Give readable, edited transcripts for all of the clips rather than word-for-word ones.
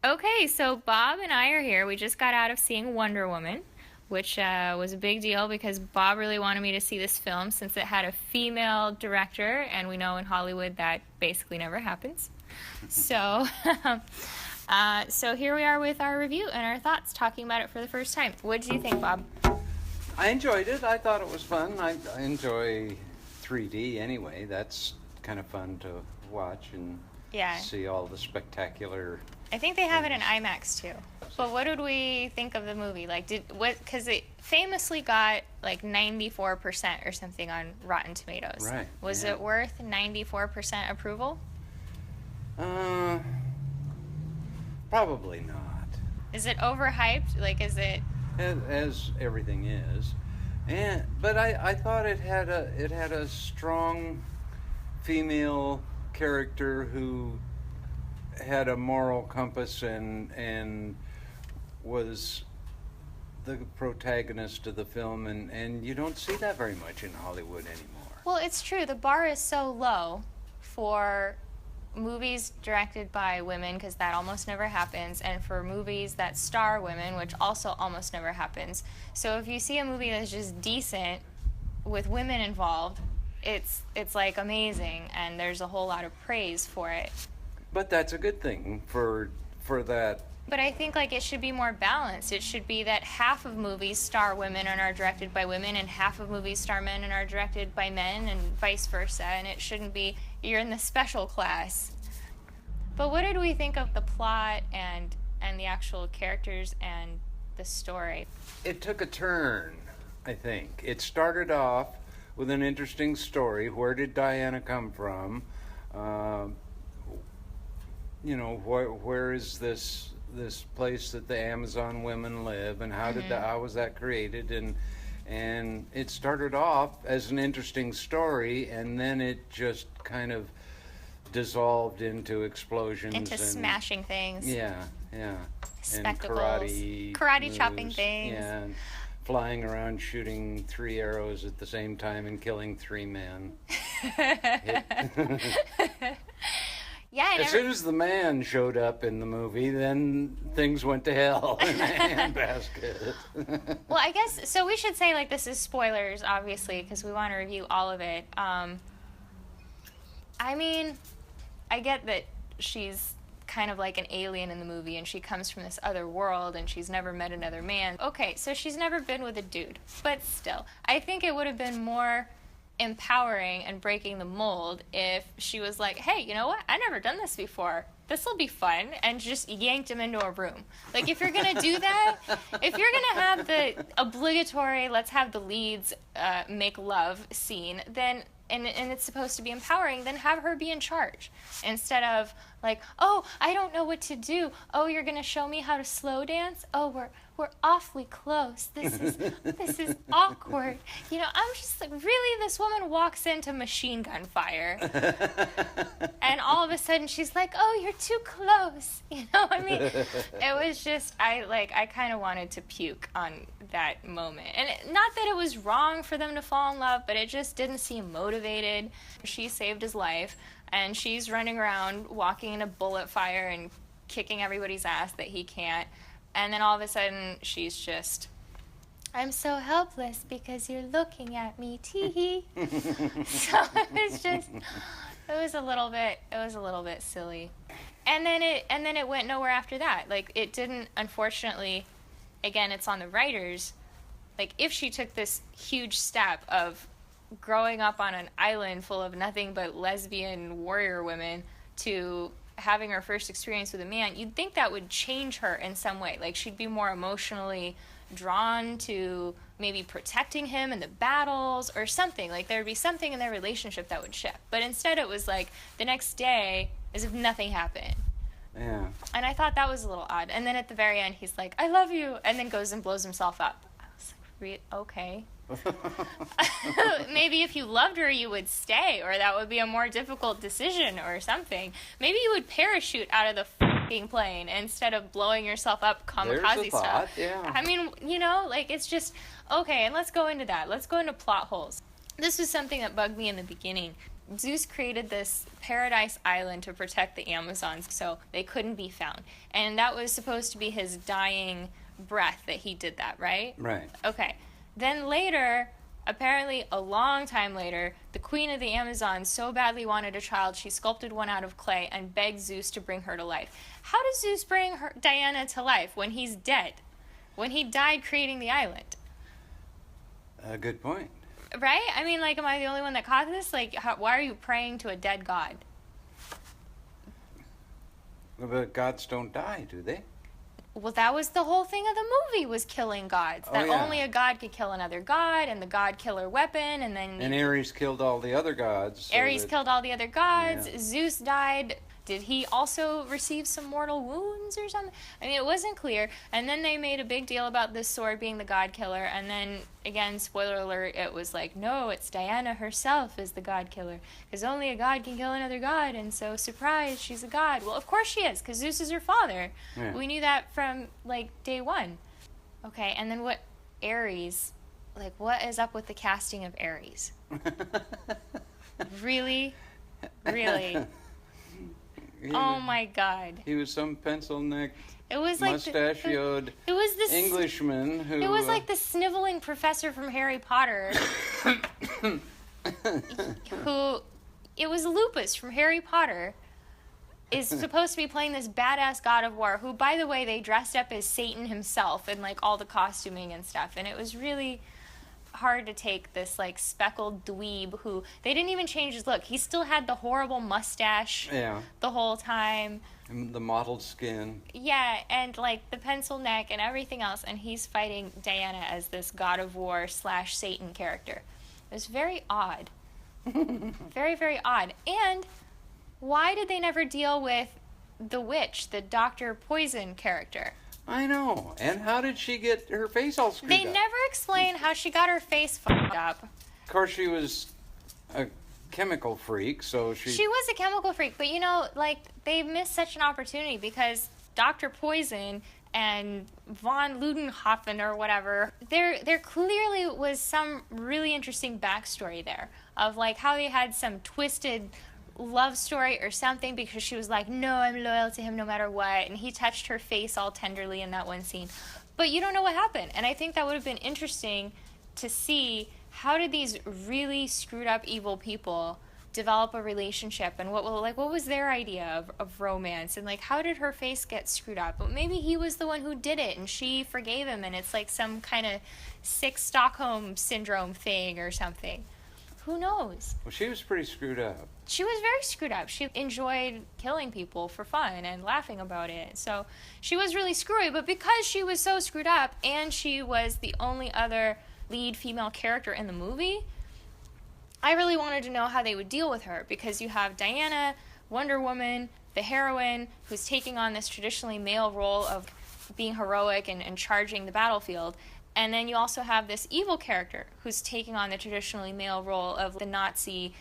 Okay, so Bob and I are here. We just got out of seeing Wonder Woman, which was a big deal because Bob really wanted me to see this film since it had a female director, and we know in Hollywood that basically never happens. So, so here we are with our review and our thoughts, talking about it for the first time. What did you think, Bob? I enjoyed it. I thought it was fun. I enjoy 3D anyway. That's kind of fun to watch and Yeah. see all the spectacular. I think they have it in IMAX too. But what did we think of the movie? Like, because it famously got like 94% or something on Rotten Tomatoes. Right. Was yeah. it worth 94% approval? Probably not. Is it overhyped? Like, is it? As everything is, but I thought it had a strong female character who had a moral compass and was the protagonist of the film, and you don't see that very much in Hollywood anymore. Well, it's true. The bar is so low for movies directed by women, because that almost never happens, and for movies that star women, which also almost never happens. So if you see a movie that's just decent with women involved, it's like amazing, and there's a whole lot of praise for it. But that's a good thing for that. But I think like it should be more balanced. It should be that half of movies star women and are directed by women, and half of movies star men and are directed by men, and vice versa. And it shouldn't be you're in the special class. But what did we think of the plot and the actual characters and the story? It took a turn, I think. It started off with an interesting story. Where did Diana come from? Where is this place that the Amazon women live, and how was that created? And it started off as an interesting story, and then it just kind of dissolved into explosions, into smashing things. Yeah. Spectacles, and karate moves, chopping things. Yeah, and flying around shooting 3 arrows at the same time and killing 3 men. Yeah. As soon as the man showed up in the movie, then things went to hell in a handbasket. Well, I guess, so we should say, like, this is spoilers, obviously, because we want to review all of it. I mean, I get that she's kind of like an alien in the movie, and she comes from this other world, and she's never met another man. Okay, so she's never been with a dude, but still, I think it would have been more empowering and breaking the mold if she was like, hey, you know what, I've never done this before, this will be fun, and just yanked him into a room. Like, if you're gonna do that, if you're gonna have the obligatory let's have the leads make love scene, then and it's supposed to be empowering, then have her be in charge instead of like, oh, I don't know what to do, oh, you're gonna show me how to slow dance, oh, we're awfully close, this is awkward, you know. I'm just like, really, this woman walks into machine gun fire and all of a sudden she's like, oh, you're too close, you know. I mean, it was just, I kind of wanted to puke on that moment. And not that it was wrong for them to fall in love, but it just didn't seem motivated. She saved his life, and she's running around walking in a bullet fire and kicking everybody's ass that he can't. And then all of a sudden, she's just, I'm so helpless because you're looking at me, tee-hee. So it was a little bit silly. And then it went nowhere after that. Like, it didn't, unfortunately, again, it's on the writers. Like, if she took this huge step of growing up on an island full of nothing but lesbian warrior women to having her first experience with a man, you'd think that would change her in some way. Like, she'd be more emotionally drawn to maybe protecting him in the battles or something. Like, there'd be something in their relationship that would shift. But instead it was like the next day, as if nothing happened. Yeah. And I thought that was a little odd. And then at the very end, he's like, I love you, and then goes and blows himself up. I was like, okay. Maybe if you loved her, you would stay, or that would be a more difficult decision or something. Maybe you would parachute out of the f***ing plane instead of blowing yourself up kamikaze style. Yeah. I mean, you know, like, it's just, okay, and let's go into that. Let's go into plot holes. This was something that bugged me in the beginning. Zeus created this paradise island to protect the Amazons so they couldn't be found. And that was supposed to be his dying breath that he did that, right? Right. Okay. Then later, apparently a long time later, the queen of the Amazons so badly wanted a child, she sculpted one out of clay and begged Zeus to bring her to life. How does Zeus bring Diana to life when he's dead? When he died creating the island? Good point. Right? I mean, like, am I the only one that caught this? Like, why are you praying to a dead god? But gods don't die, do they? Well, that was the whole thing of the movie, was killing gods. That only a god could kill another god, and the god killer weapon, and then... And Ares killed all the other gods. Ares killed all the other gods. Yeah. Zeus died. Did he also receive some mortal wounds or something? I mean, it wasn't clear. And then they made a big deal about this sword being the god killer. And then, again, spoiler alert, it was like, no, it's Diana herself is the god killer. Because only a god can kill another god. And so, surprise, she's a god. Well, of course she is, because Zeus is her father. Yeah. We knew that from, like, day one. Okay, and then what Ares... Like, what is up with the casting of Ares? Really? Really? Oh my God! He was some pencil-necked, it was like mustachioed it was this Englishman who... It was like the sniveling professor from Harry Potter, who... It was Lupus from Harry Potter, is supposed to be playing this badass god of war, who, by the way, they dressed up as Satan himself in, like, all the costuming and stuff, and it was really hard to take this, like, speckled dweeb who... They didn't even change his look. He still had the horrible mustache the whole time. And the mottled skin. Yeah, and, like, the pencil neck and everything else, and he's fighting Diana as this god of war / Satan character. It was very odd. Very, very odd. And why did they never deal with the witch, the Dr. Poison character? I know. And how did she get her face all screwed up? They never explain how she got her face fucked up. Of course, she was a chemical freak, so She was a chemical freak, but, you know, like, they missed such an opportunity because Dr. Poison and von Ludenhoffen or whatever, there clearly was some really interesting backstory there of, like, how they had some twisted love story or something because she was like, no, I'm loyal to him no matter what, and he touched her face all tenderly in that one scene. But you don't know what happened, and I think that would have been interesting to see how did these really screwed up evil people develop a relationship, and what was their idea of romance, and, like, how did her face get screwed up? But maybe he was the one who did it and she forgave him, and it's like some kind of sick Stockholm syndrome thing or something. Who knows? Well, she was pretty screwed up. She was very screwed up. She enjoyed killing people for fun and laughing about it. So she was really screwy, but because she was so screwed up and she was the only other lead female character in the movie, I really wanted to know how they would deal with her, because you have Diana, Wonder Woman, the heroine, who's taking on this traditionally male role of being heroic and charging the battlefield. And then you also have this evil character who's taking on the traditionally male role of the Nazi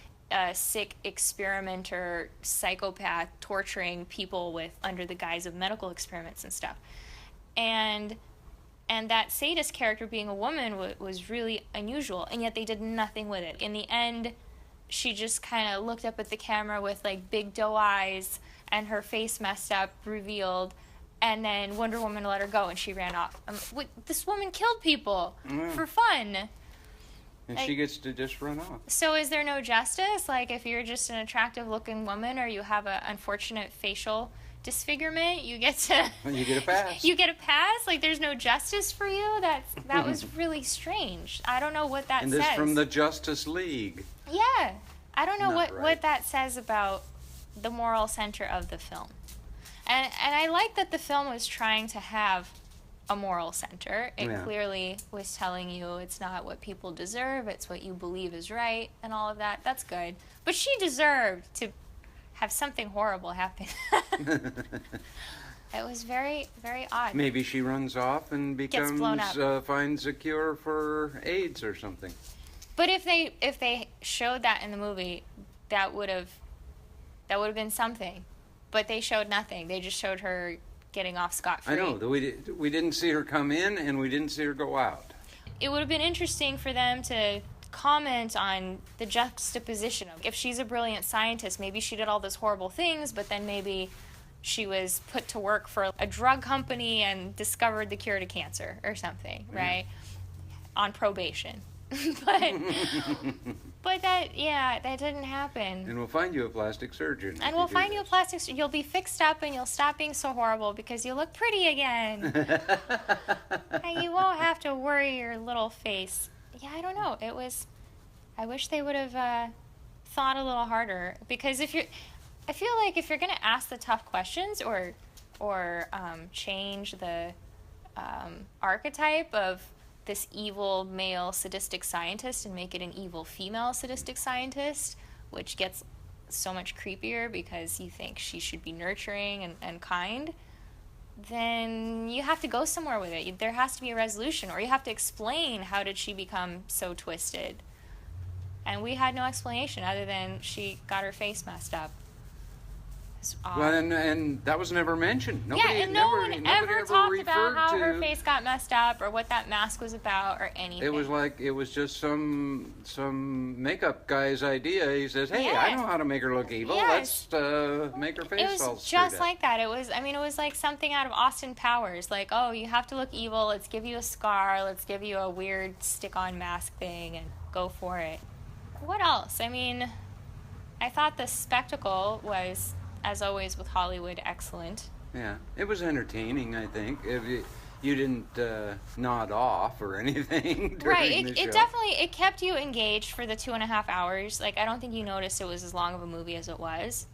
sick experimenter, psychopath, torturing people under the guise of medical experiments and stuff. And that sadist character being a woman was really unusual, and yet they did nothing with it. In the end, she just kind of looked up at the camera with, like, big doe eyes and her face messed up, revealed, and then Wonder Woman let her go and she ran off. This woman killed people for fun. And she gets to just run off. So is there no justice? Like, if you're just an attractive-looking woman or you have an unfortunate facial disfigurement, you get to... You get a pass. You get a pass? Like, there's no justice for you? That was really strange. I don't know what that says. And this from the Justice League. Yeah. I don't know Not what that says about the moral center of the film. And I like that the film was trying to have a moral center. It clearly was telling you it's not what people deserve, it's what you believe is right, and all of that. That's good. But she deserved to have something horrible happen. It was very, very odd. Maybe she runs off and Gets blown up. Finds a cure for AIDS or something. But if they showed that in the movie, that would have been something. But they showed nothing. They just showed her getting off scot-free. I know. We didn't see her come in, and we didn't see her go out. It would have been interesting for them to comment on the juxtaposition of, if she's a brilliant scientist, maybe she did all those horrible things, but then maybe she was put to work for a drug company and discovered the cure to cancer or something, right? On probation. but that didn't happen. And we'll find you a plastic surgeon. And we'll find you a plastic surgeon. You'll be fixed up and you'll stop being so horrible because you look pretty again. And you won't have to worry your little face. Yeah, I don't know. I wish they would have thought a little harder, because I feel like if you're going to ask the tough questions or change the archetype of this evil male sadistic scientist and make it an evil female sadistic scientist, which gets so much creepier because you think she should be nurturing and kind, then you have to go somewhere with it. There has to be a resolution, or you have to explain how did she become so twisted. And we had no explanation other than she got her face messed up. Well, and that was never mentioned. No one ever talked about how her face got messed up or what that mask was about or anything. It was just some makeup guy's idea. He says, "Hey, I know how to make her look evil. Yes. Let's make her face all It was just like that. It was like something out of Austin Powers. Like, oh, you have to look evil. Let's give you a scar. Let's give you a weird stick-on mask thing and go for it. What else? I mean, I thought the spectacle was, as always with Hollywood, excellent. Yeah, it was entertaining, I think. If you didn't nod off or anything during the show. It definitely kept you engaged for the 2.5 hours. Like, I don't think you noticed it was as long of a movie as it was.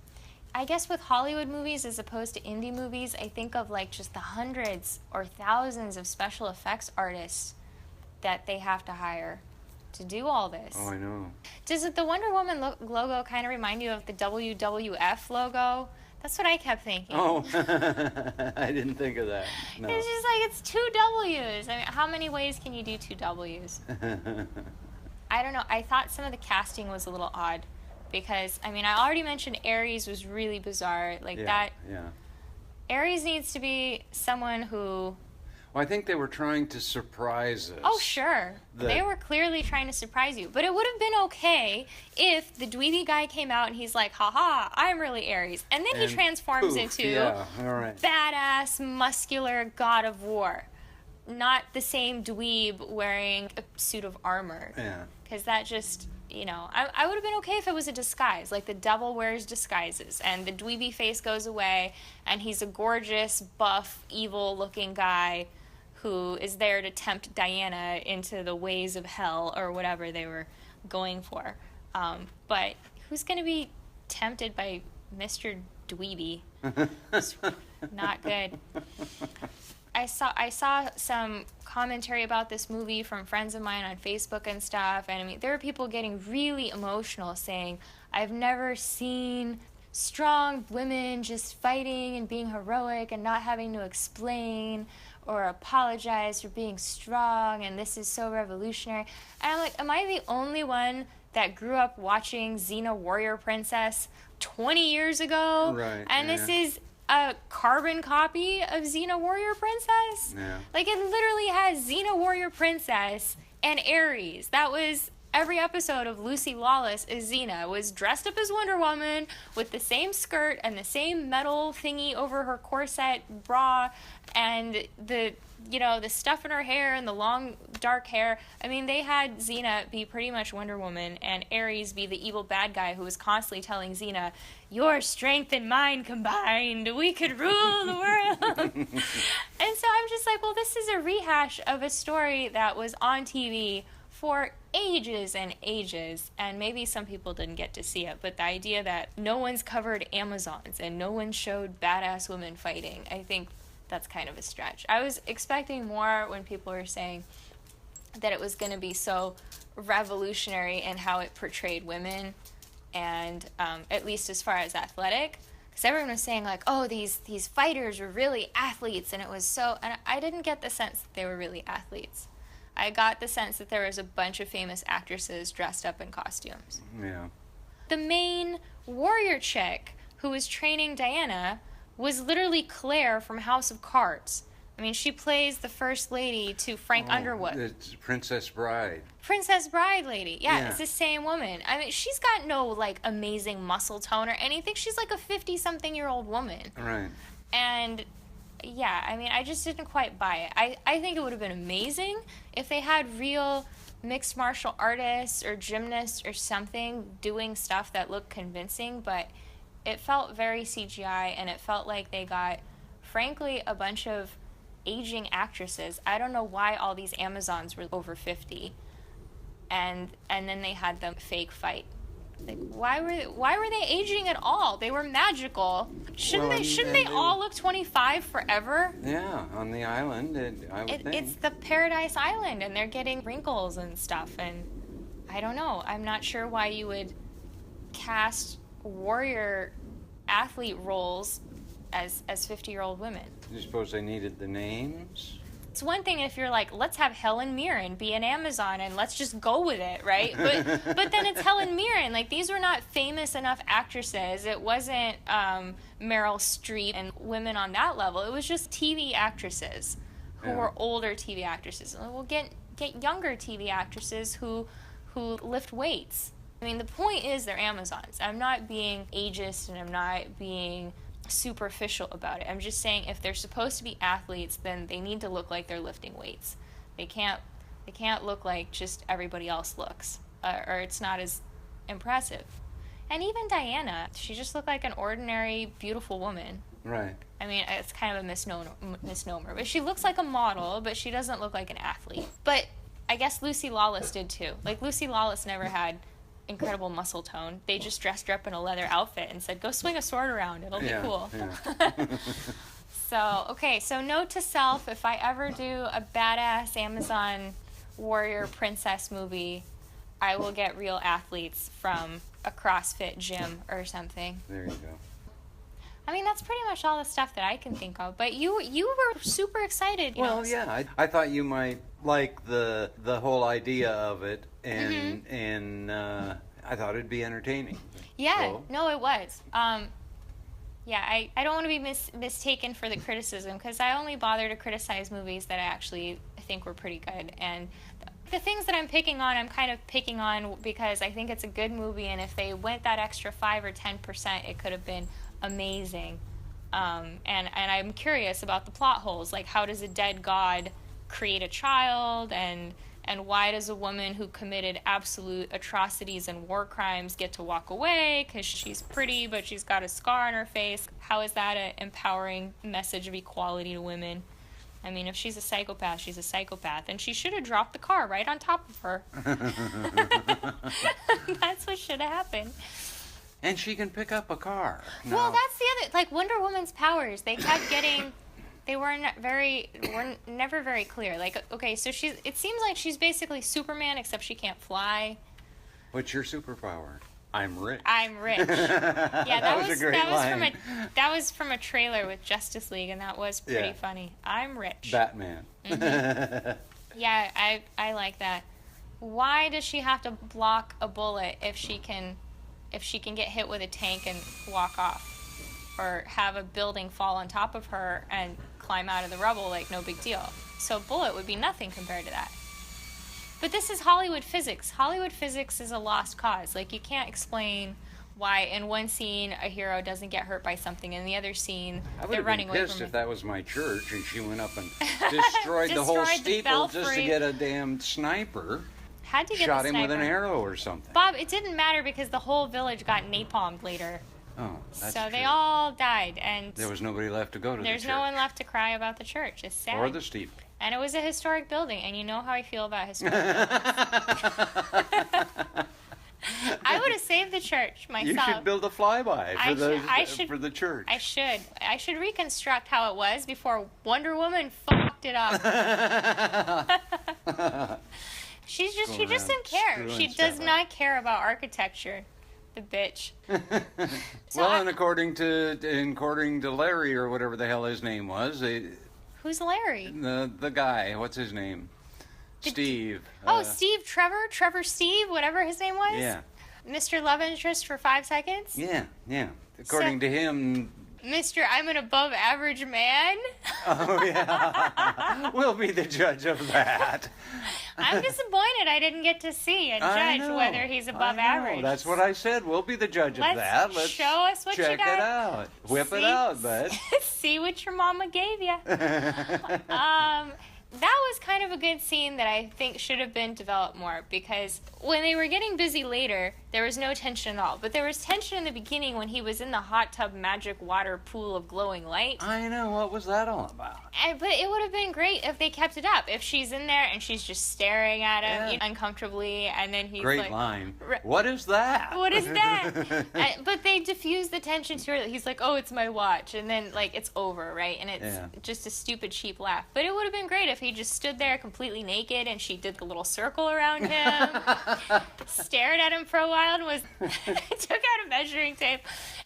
I guess with Hollywood movies as opposed to indie movies, I think of like just the hundreds or thousands of special effects artists that they have to hire to do all this. Oh, I know. Does the Wonder Woman logo kind of remind you of the WWF logo? That's what I kept thinking. Oh, I didn't think of that. No. It's just like, it's 2 W's. I mean, how many ways can you do 2 W's? I don't know. I thought some of the casting was a little odd because, I mean, I already mentioned Ares was really bizarre. Yeah. Ares needs to be someone who... Well, I think they were trying to surprise us. Oh, sure. They were clearly trying to surprise you. But it would have been okay if the dweeby guy came out and he's like, haha, I'm really Ares. And then he transforms into badass, muscular god of war. Not the same dweeb wearing a suit of armor. Yeah. Because that just, I would have been okay if it was a disguise. Like the devil wears disguises and the dweeby face goes away and he's a gorgeous, buff, evil-looking guy who is there to tempt Diana into the ways of hell or whatever they were going for. But who's going to be tempted by Mr. Dweeby? It's not good. I saw some commentary about this movie from friends of mine on Facebook and stuff, and I mean, there were people getting really emotional saying, I've never seen strong women just fighting and being heroic and not having to explain or apologize for being strong, and this is so revolutionary. And I'm like, am I the only one that grew up watching Xena Warrior Princess 20 years ago? Right. And this is a carbon copy of Xena Warrior Princess? Yeah. Like, it literally has Xena Warrior Princess and Ares. That was... Every episode of Lucy Lawless as Xena was dressed up as Wonder Woman with the same skirt and the same metal thingy over her corset bra and the stuff in her hair and the long dark hair. I mean, they had Xena be pretty much Wonder Woman and Ares be the evil bad guy who was constantly telling Xena, your strength and mine combined, we could rule the world. And so I'm just like, well, this is a rehash of a story that was on TV for ages and ages, and maybe some people didn't get to see it, but the idea that no one's covered Amazons and no one showed badass women fighting, I think that's kind of a stretch. I was expecting more when people were saying that it was going to be so revolutionary in how it portrayed women, and at least as far as athletic, because everyone was saying like, oh, these fighters were really athletes, and it was so, and I didn't get the sense that they were really athletes. I got the sense that there was a bunch of famous actresses dressed up in costumes. Yeah. The main warrior chick who was training Diana was literally Claire from House of Cards. I mean, she plays the first lady to Frank Underwood. It's Princess Bride. Princess Bride lady. Yeah, Yeah. it's the same woman. I mean, she's got no, like, amazing muscle tone or anything. She's like a 50-something-year-old woman. Right. And, yeah, I mean, I just didn't quite buy it. I think it would have been amazing if they had real mixed martial artists or gymnasts or something doing stuff that looked convincing, but it felt very CGI, and it felt like they got, frankly, a bunch of aging actresses. I don't know why all these Amazons were over 50, and then they had them fake fight. Like, why were they aging at all? They were magical. Shouldn't they all look 25 forever? Yeah, on the island, I would think. It's the Paradise Island, and they're getting wrinkles and stuff, and I don't know. I'm not sure why you would cast warrior athlete roles as 50-year-old women. You suppose they needed the names? It's one thing if you're like, let's have Helen Mirren be an Amazon and let's just go with it, right? But then it's Helen Mirren. Like, these were not famous enough actresses. It wasn't Meryl Streep and women on that level. It was just TV actresses who were older TV actresses. And we'll get younger TV actresses who lift weights. I mean, the point is they're Amazons. I'm not being ageist, and I'm not being superficial about it. I'm just saying if they're supposed to be athletes, then they need to look like they're lifting weights. They can't look like just everybody else looks, or it's not as impressive. And even Diana, she just looked like an ordinary, beautiful woman. Right. I mean, it's kind of a misnomer, but she looks like a model, but she doesn't look like an athlete. But I guess Lucy Lawless did too. Like, Lucy Lawless never had incredible muscle tone. They just dressed her up in a leather outfit and said, go swing a sword around, it'll be cool. Yeah. So note to self, if I ever do a badass Amazon warrior princess movie, I will get real athletes from a CrossFit gym or something. There you go. I mean, that's pretty much all the stuff that I can think of. But you were super excited. Well, yeah, I thought you might like the whole idea of it, and I thought it'd be entertaining. Yeah, so. No, it was. Yeah, I don't want to be mistaken for the criticism, because I only bother to criticize movies that I actually think were pretty good. And the things that I'm picking on, I'm kind of picking on because I think it's a good movie, and if they went that extra 5 or 10%, it could have been amazing. And I'm curious about the plot holes, like how does a dead god create a child, and why does a woman who committed absolute atrocities and war crimes get to walk away because she's pretty but she's got a scar on her face? How is that an empowering message of equality to women? I mean, if she's a psychopath, she's a psychopath, and she should have dropped the car right on top of her. That's what should have happened. And she can pick up a car. No. Well, that's the other, like, Wonder Woman's powers. They kept getting, they were never very clear. Like, okay, so it seems like she's basically Superman, except she can't fly. What's your superpower? I'm rich. I'm rich. Yeah, that was a great line. That was from a trailer with Justice League, and that was pretty funny. I'm rich. Batman. Mm-hmm. Yeah, I like that. Why does she have to block a bullet if she can get hit with a tank and walk off, or have a building fall on top of her and climb out of the rubble like no big deal? So a bullet would be nothing compared to that. But this is Hollywood physics. Hollywood physics is a lost cause. Like, you can't explain why in one scene a hero doesn't get hurt by something, and in the other scene they're running away from it. I would have been pissed if that was my church and she went up and destroyed the whole steeple just to get a damn sniper. Had to get shot the him sniper with an arrow or something. Bob, it didn't matter because the whole village got napalmed later. Oh, that's so true. They all died, and there was nobody left to go to the church. There's no one left to cry about the church. It's sad. Or the steeple. And it was a historic building, and you know how I feel about historic buildings. I would have saved the church myself. You should build a flyby for the church. I should reconstruct how it was before Wonder Woman fucked it up. She just didn't care. She does not care about architecture. The bitch. And according to Larry, or whatever the hell his name was, who's Larry? The guy. What's his name? Steve. Steve Trevor Steve, whatever his name was. Yeah. Mr. Love Interest for 5 seconds. Yeah. According to him, Mr. I'm an above average man. Oh, yeah. We'll be the judge of that. I'm disappointed I didn't get to see and judge whether he's above average. That's what I said. We'll be the judge of that. Let's show us what check you got. it out. Whip it out, bud. See what your mama gave you. That was kind of a good scene that I think should have been developed more, because when they were getting busy later, there was no tension at all. But there was tension in the beginning when he was in the hot tub magic water pool of glowing light. I know. What was that all about? But it would have been great if they kept it up. If she's in there and she's just staring at him uncomfortably, and then he's Great line. What is that? What is that? But they diffuse the tension to her. He's like, oh, it's my watch. And then, like, it's over, right? And it's just a stupid, cheap laugh. But it would have been great if he just stood there completely naked and she did the little circle around him, stared at him for a while, and took out a measuring tape.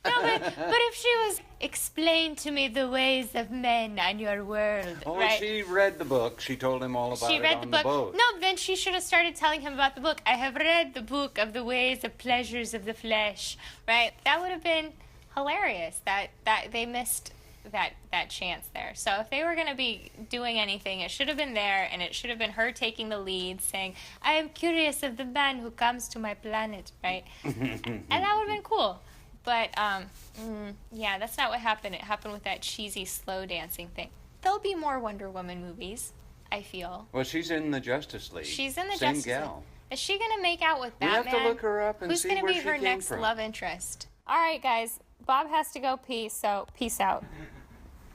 No, but if she was, explain to me the ways of men and your world. Oh, right? She read the book. She told him all about it on the boat. No, then she should have started telling him about the book. I have read the book of the ways of pleasures of the flesh. Right? That would have been hilarious. That they missed that chance there. So if they were going to be doing anything, it should have been there, and it should have been her taking the lead, saying, I am curious of the man who comes to my planet, right? And that would have been cool. But, yeah, that's not what happened. It happened with that cheesy slow dancing thing. There'll be more Wonder Woman movies, I feel. Well, she's in the Justice League. She's in the Same Justice gal. League. Is she going to make out with Batman? We have to look her up and Who's see gonna where be she her came next from. love interest? All right, guys. Bob has to go pee, so peace out.